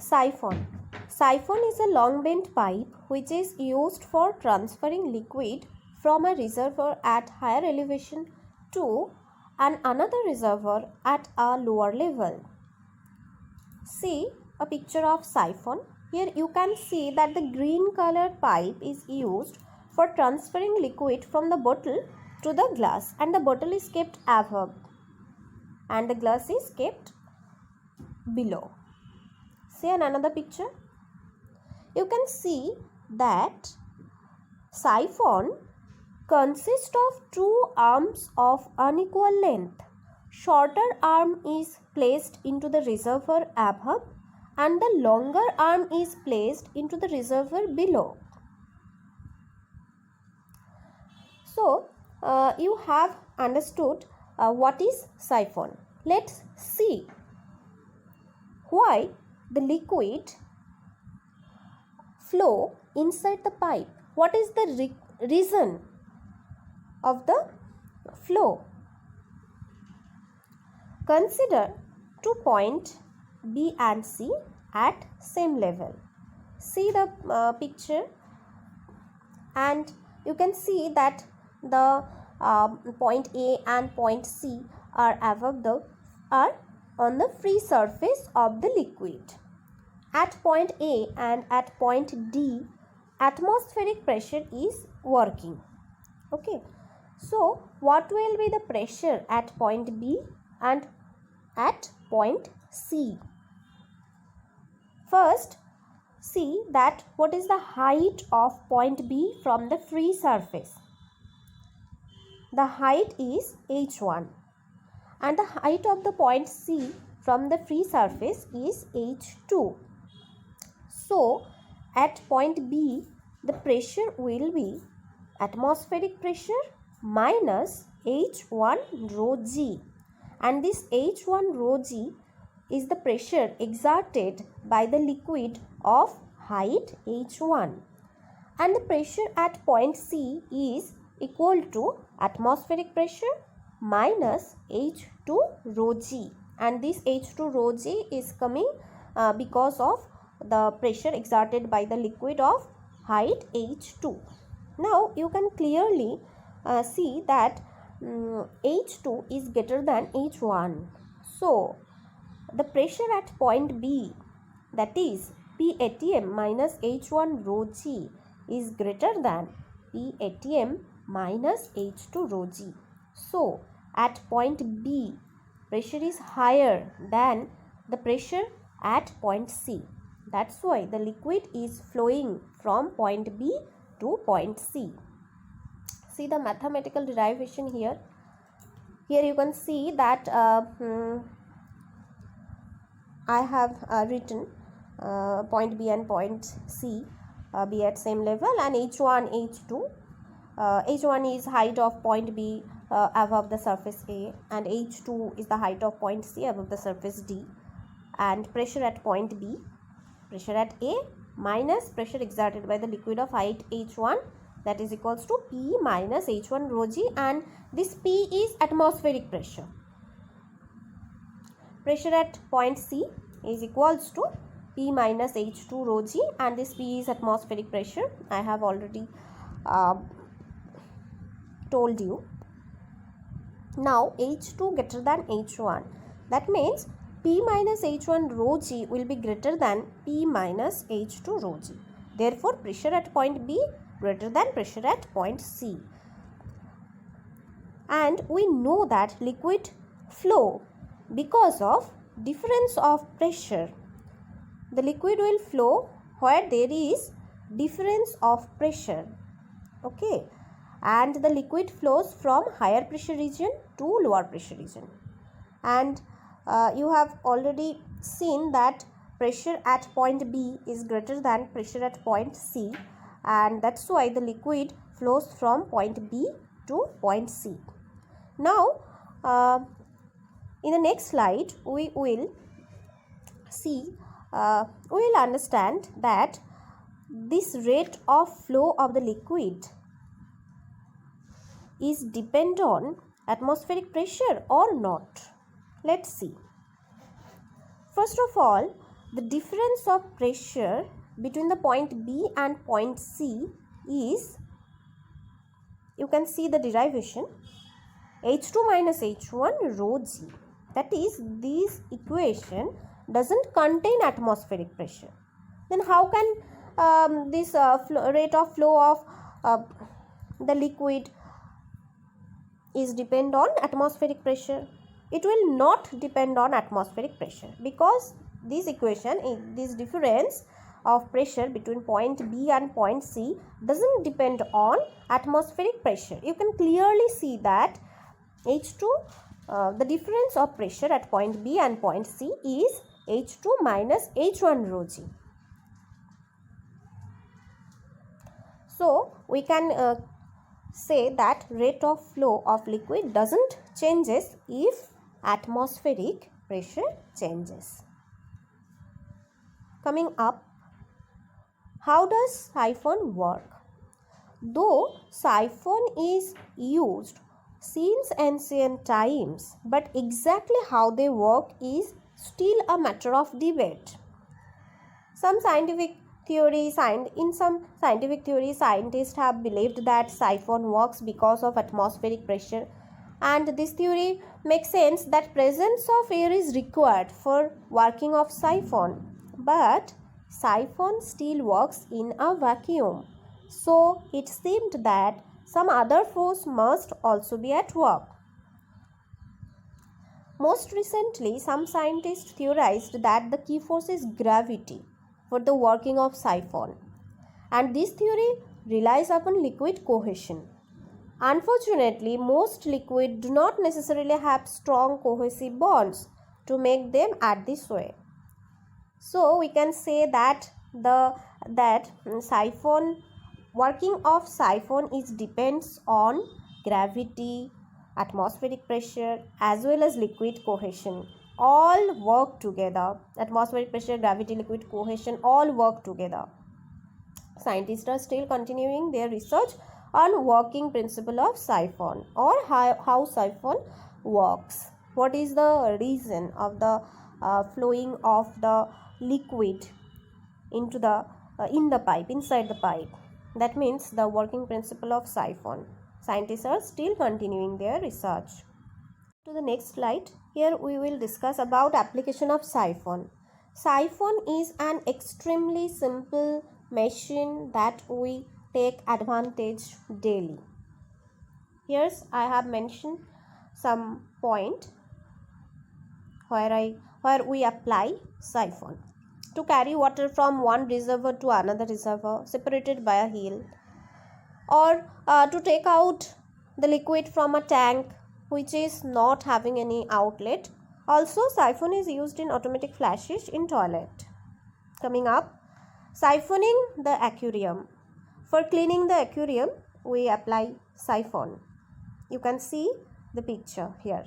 Siphon. Siphon is a long bent pipe which is used for transferring liquid from a reservoir at higher elevation to another reservoir at a lower level. See a picture of siphon. Here you can see that the green colored pipe is used for transferring liquid from the bottle to the glass, and the bottle is kept above and the glass is kept below. See another picture. You can see that siphon consists of two arms of unequal length. Shorter arm is placed into the reservoir above and the longer arm is placed into the reservoir below. So, you have understood what is siphon. Let's see why the liquid flow inside the pipe. What is the reason of the flow? Consider 2 points B and C at same level. See the picture, and you can see that the point A and point C are on the free surface of the liquid. At point A and at point D, atmospheric pressure is working. Okay. So, what will be the pressure at point B and at point C? First, see that what is the height of point B from the free surface. The height is h1 and the height of the point C from the free surface is h2. So, at point B, the pressure will be atmospheric pressure minus h1 rho g, and this h1 rho g is the pressure exerted by the liquid of height h1, and the pressure at point C is equal to atmospheric pressure minus h2 rho g, and this h2 rho g is coming because of the pressure exerted by the liquid of height h2. Now you can clearly see that h2 is greater than h1. So the pressure at point B, that is P atm minus h1 rho g, is greater than P atm minus h2 rho g. So at point B, pressure is higher than the pressure at point C. That's why the liquid is flowing from point B to point C. See the mathematical derivation here. Here you can see that I have written point B and point C be at same level, and h1, h2. h1 is height of point B above the surface A, and h2 is the height of point C above the surface D, and pressure at point B, pressure at A minus pressure exerted by the liquid of height h1, that is equals to P minus h1 rho g, and this P is atmospheric pressure. Pressure at point C is equals to P minus h2 rho g, and this P is atmospheric pressure. I have already told you. Now h2 greater than h1, that means P minus h1 rho g will be greater than P minus h2 rho g. Therefore, pressure at point B greater than pressure at point C. And we know that liquid flow because of difference of pressure. The liquid will flow where there is difference of pressure. Okay. And the liquid flows from higher pressure region to lower pressure region. And you have already seen that pressure at point B is greater than pressure at point C, and that's why the liquid flows from point B to point C. Now in the next slide we will see, we will understand that this rate of flow of the liquid is depend on atmospheric pressure or not. Let's see. First of all, the difference of pressure between the point B and point C is, you can see the derivation, H2 minus H1 rho G. That is, this equation doesn't contain atmospheric pressure. Then how can this rate of flow of the liquid is depend on atmospheric pressure? It will not depend on atmospheric pressure, because this equation, this difference of pressure between point B and point C doesn't depend on atmospheric pressure. You can clearly see that H2, the difference of pressure at point B and point C is H2 minus H1 rho G. So we can say that rate of flow of liquid doesn't changes if atmospheric pressure changes. Coming up, how does siphon work? Though siphon is used since ancient times, but exactly how they work is still a matter of debate. In some scientific theories, scientists have believed that siphon works because of atmospheric pressure, and this theory makes sense that presence of air is required for working of siphon. But siphon still works in a vacuum, so it seemed that some other force must also be at work. Most recently, some scientists theorized that the key force is gravity for the working of siphon, and this theory relies upon liquid cohesion. Unfortunately, most liquids do not necessarily have strong cohesive bonds to make them act this way. So we can say that siphon working of siphon is depends on gravity, atmospheric pressure, as well as liquid cohesion. All work together. Atmospheric pressure, gravity, liquid cohesion all work together. Scientists are still continuing their research on working principle of siphon, or how siphon works. What is the reason of the flowing of the liquid into the inside the pipe? That means the working principle of siphon. Scientists are still continuing their research. To the next slide, here we will discuss about application of siphon. Siphon is an extremely simple machine that we take advantage daily. Here I have mentioned some point where we apply siphon to carry water from one reservoir to another reservoir separated by a hill, or to take out the liquid from a tank which is not having any outlet. Also, siphon is used in automatic flashes in toilet. Coming up, siphoning the aquarium. For cleaning the aquarium, we apply siphon. You can see the picture here.